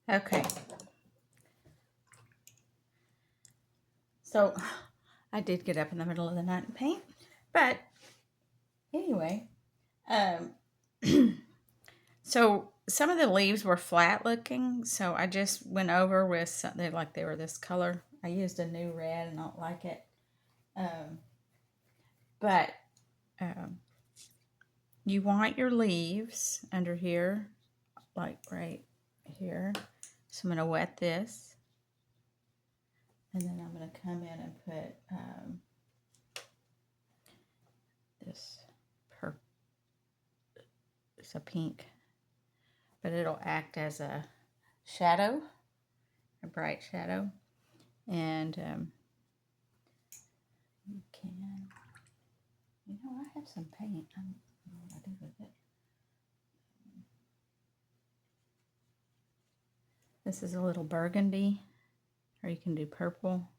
Okay. So I did get up in the middle of the night and paint, but anyway, um, so some of the leaves were flat looking, so I just went over with something like they were this color. I used a new red and I don't like it. But you want your leaves under here, like right here. So I'm going to wet this. And then I'm going to come in and put this purple. It's a pink, but it'll act as a shadow, a bright shadow. And you can, I have some paint. I don't know what I do with it. This is a little burgundy, or you can do purple.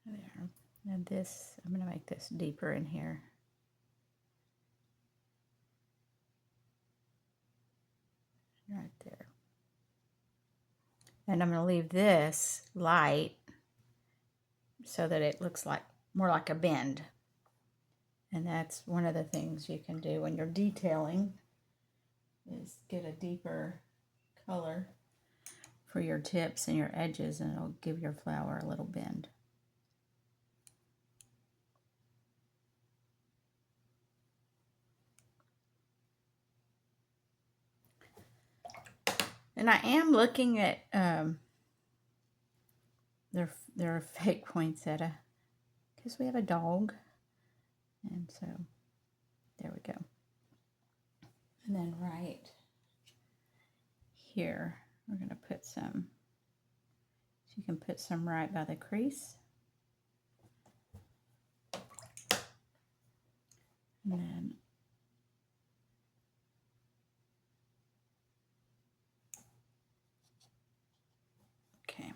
There. And this, I'm going to make this deeper in here. Right there. And I'm going to leave this light so that it looks like more like a bend. And that's one of the things you can do when you're detailing, is get a deeper color for your tips and your edges, and it'll give your flower a little bend. And I am looking at they're fake poinsettia because we have a dog, and so there we go. And then right here we're going to put some, so you can put some right by the crease. And then okay.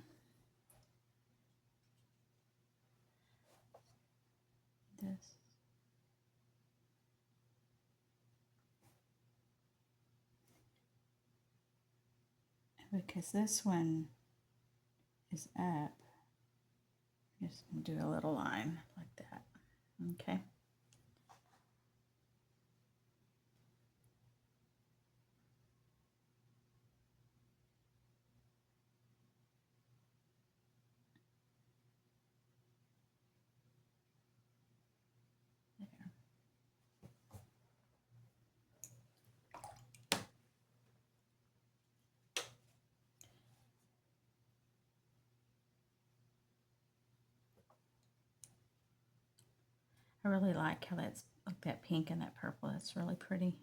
This. Because this one is up, just gonna do a little line like that. Okay. I really like how that's like that pink and that purple. That's really pretty.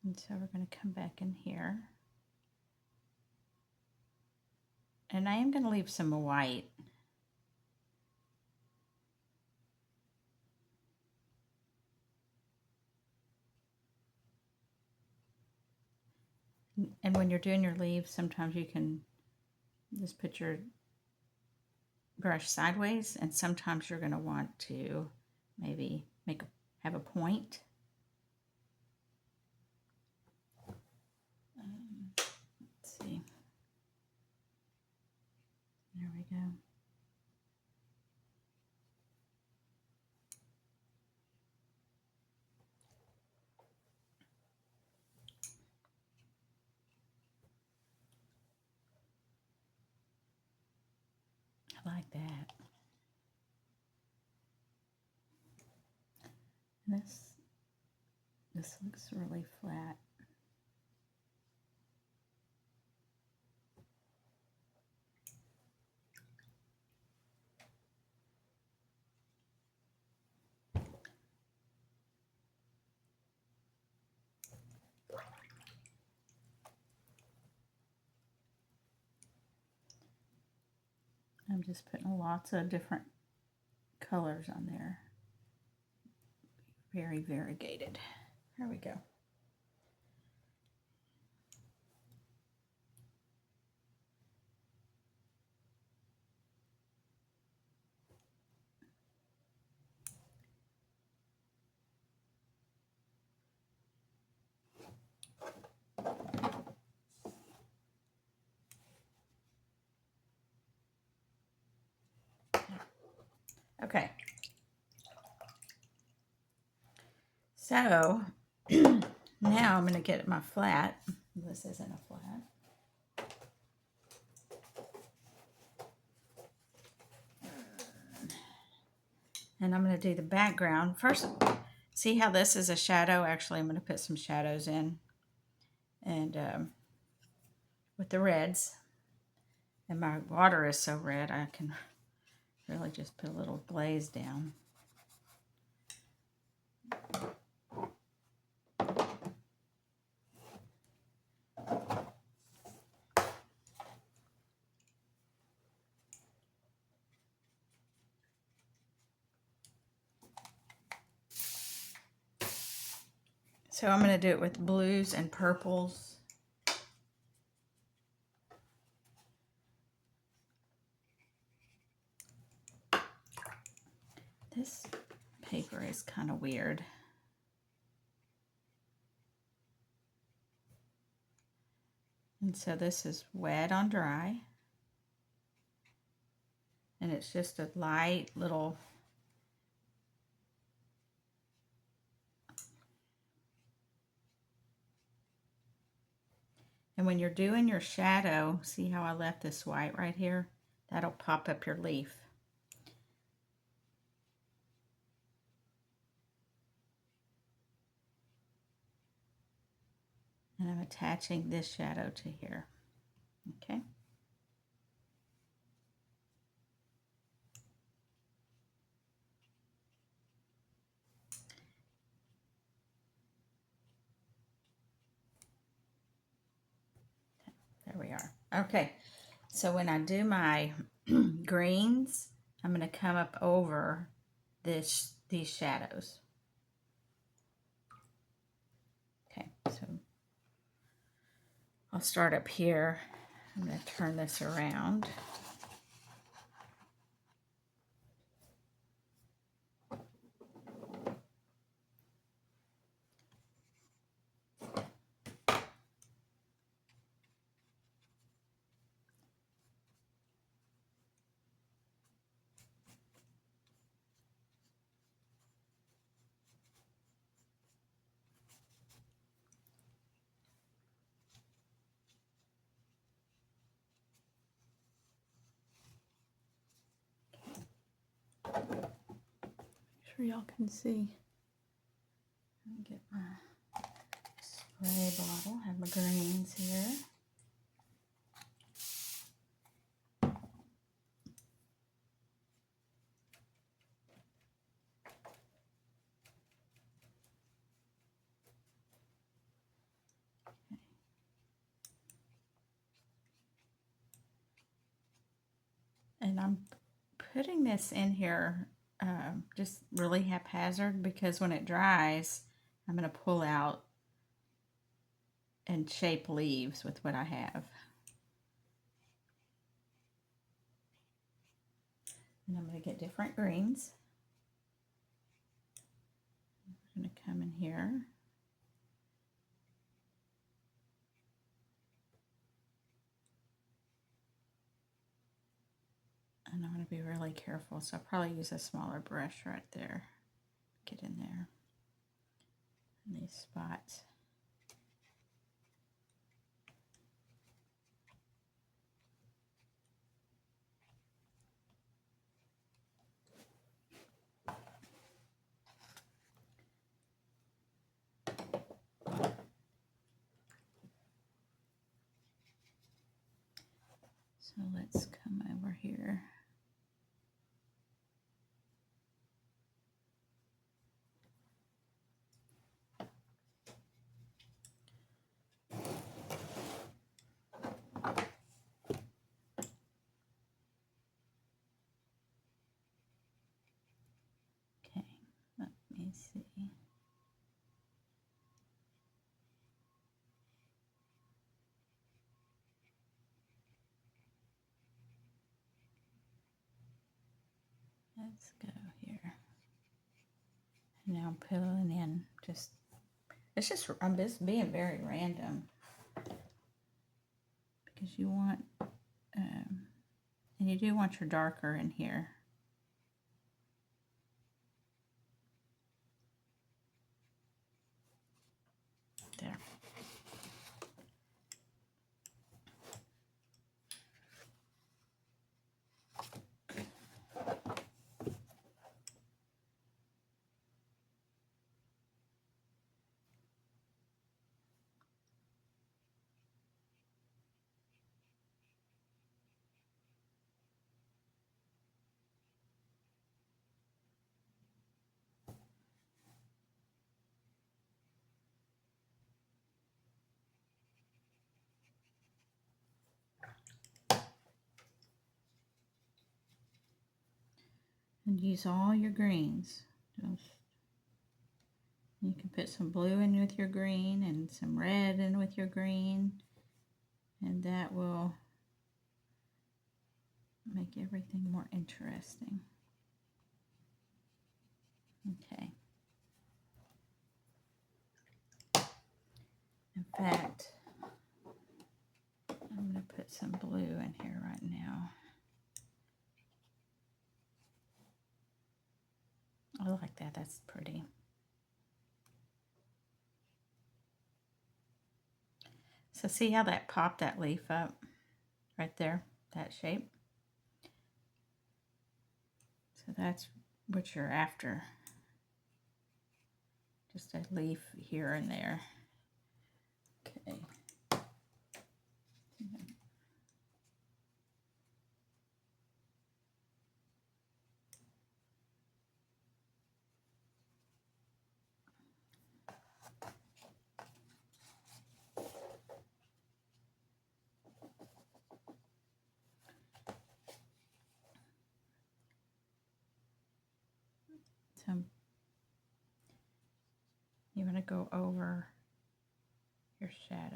And so we're going to come back in here. And I am going to leave some white. And when you're doing your leaves, sometimes you can just put your brush sideways, and sometimes you're going to want to maybe have a point. Let's see. There we go. I like that. This looks really flat. I'm just putting lots of different colors on there. Very variegated. There we go. Okay. So now I'm going to get my flat. This isn't a flat. And I'm going to do the background. First, see how this is a shadow? Actually, I'm going to put some shadows in. And with the reds. And my water is so red, I can really just put a little glaze down. So I'm going to do it with blues and purples. This paper is kind of weird. And so this is wet on dry. And it's just a light little and when you're doing your shadow, see how I left this white right here? That'll pop up your leaf. And I'm attaching this shadow to here. Okay. There we are. Okay. So when I do my greens, I'm going to come up over these shadows. Okay, so I'll start up here. I'm going to turn this around. Make sure y'all can see. Let me get my spray bottle. I have my greens here. And I'm putting this in here just really haphazard because when it dries, I'm going to pull out and shape leaves with what I have. And I'm going to get different greens. I'm going to come in here. And I'm going to be really careful, so I'll probably use a smaller brush right there. Get in there. In these spots. So let's come over here. Okay, let me see. Let's go here. Now I'm pulling in I'm just being very random because you want, and you do want your darker in here. And use all your greens. You can put some blue in with your green and some red in with your green, and that will make everything more interesting. Okay. In fact, I'm going to put some blue in here right now. I like that. That's pretty. So see how that popped that leaf up right there, that shape? So that's what you're after. Just a leaf here and there. Okay. So you want to go over your shadows.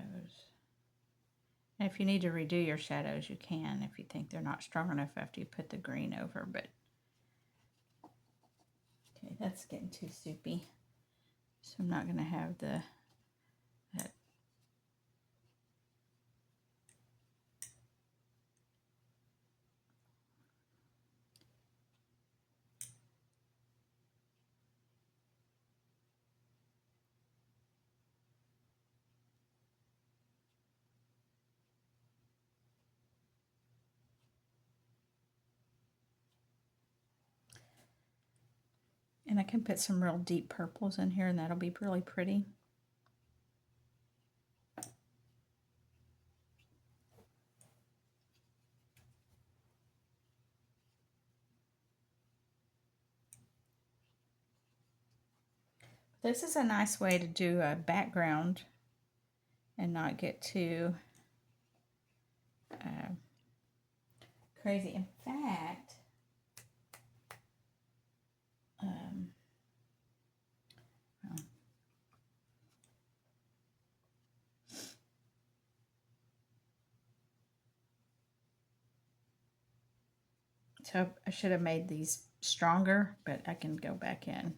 And if you need to redo your shadows, you can if you think they're not strong enough after you put the green over. But okay, that's getting too soupy. So I'm not going to have that. And I can put some real deep purples in here, and that'll be really pretty. This is a nice way to do a background and not get too crazy. In fact, so I should have made these stronger, but I can go back in.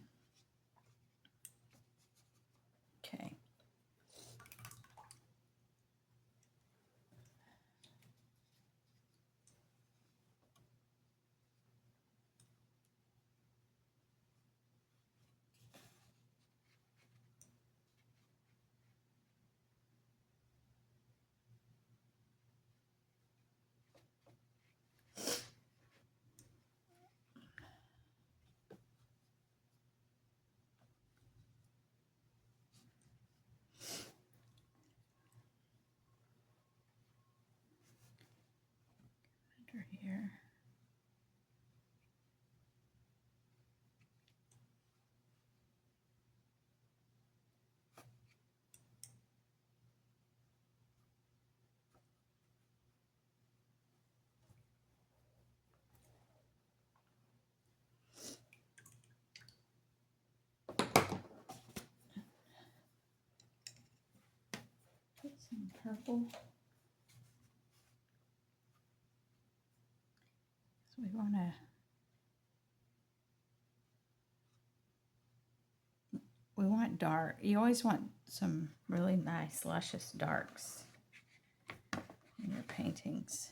Okay. Under here. Put some purple. So we want dark. You always want some really nice, luscious darks in your paintings.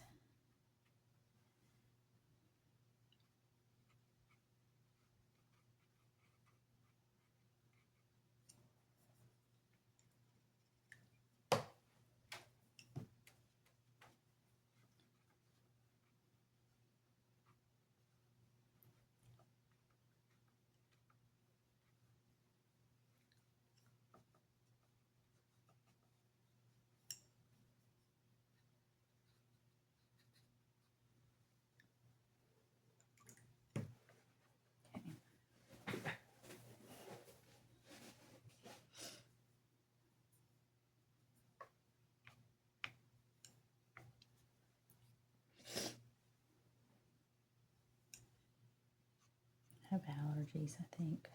have allergies, I think.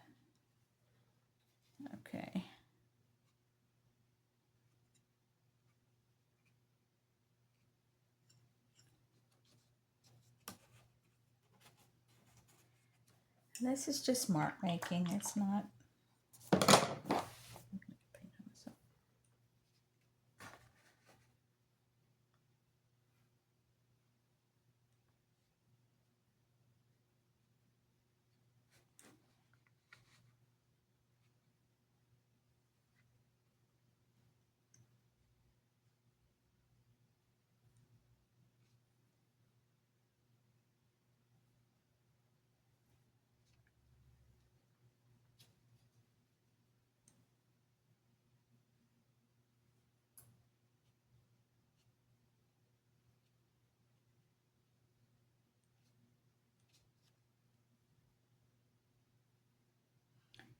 Okay. This is just mark making. It's not.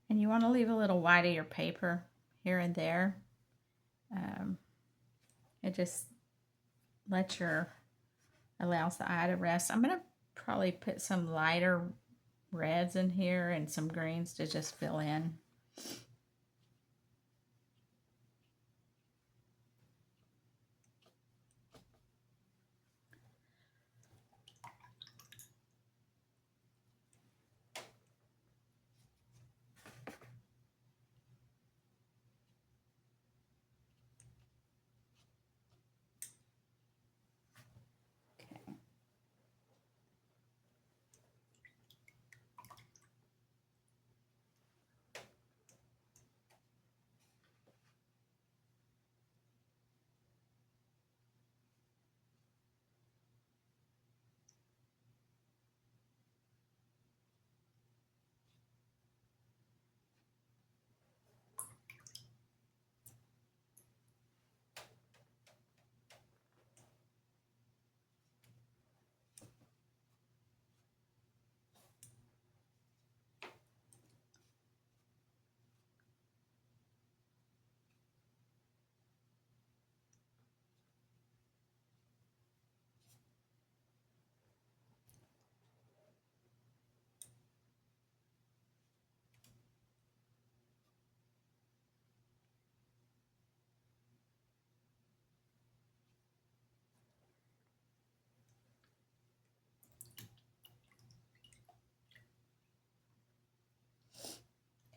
And you want to leave a little white of your paper here and there. It just allows the eye to rest. I'm going to probably put some lighter reds in here and some greens to just fill in.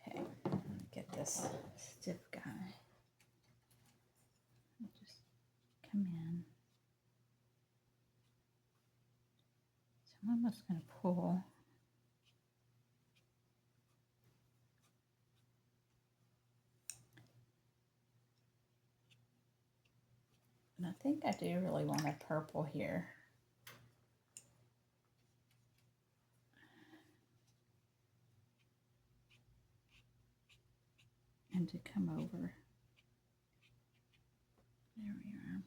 Okay, get this stiff guy. Just come in. So I'm almost going to pull. And I think I do really want a purple here. And to come over. There we are.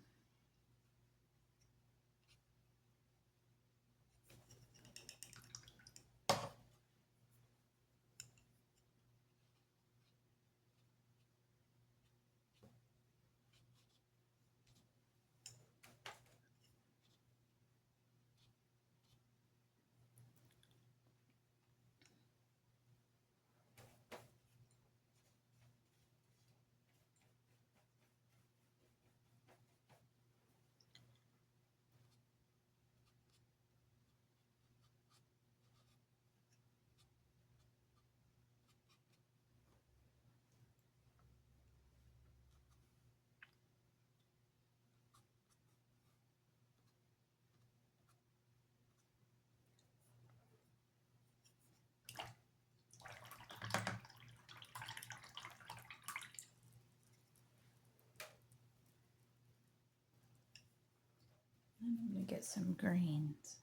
I'm going to get some greens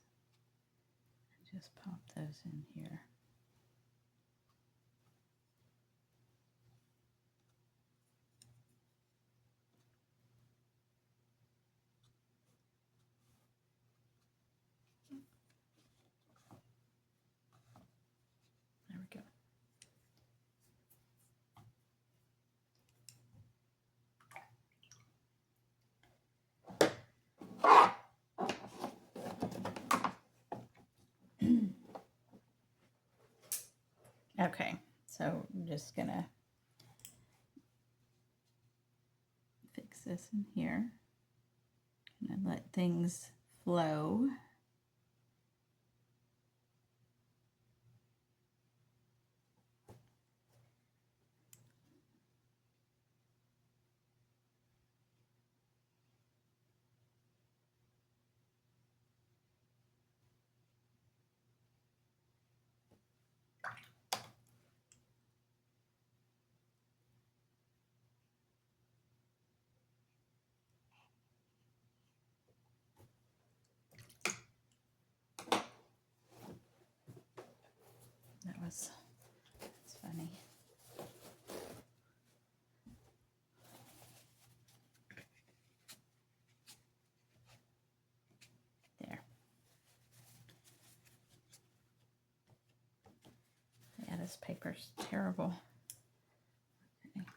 and just pop those in here. There we go. So I'm just gonna fix this in here and let things flow. That's funny. There. Yeah, this paper's terrible. Okay.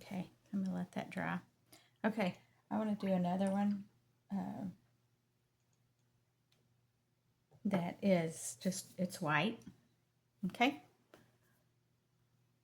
Okay, I'm gonna let that dry. Okay, I want to do another one that is just, it's white. Okay,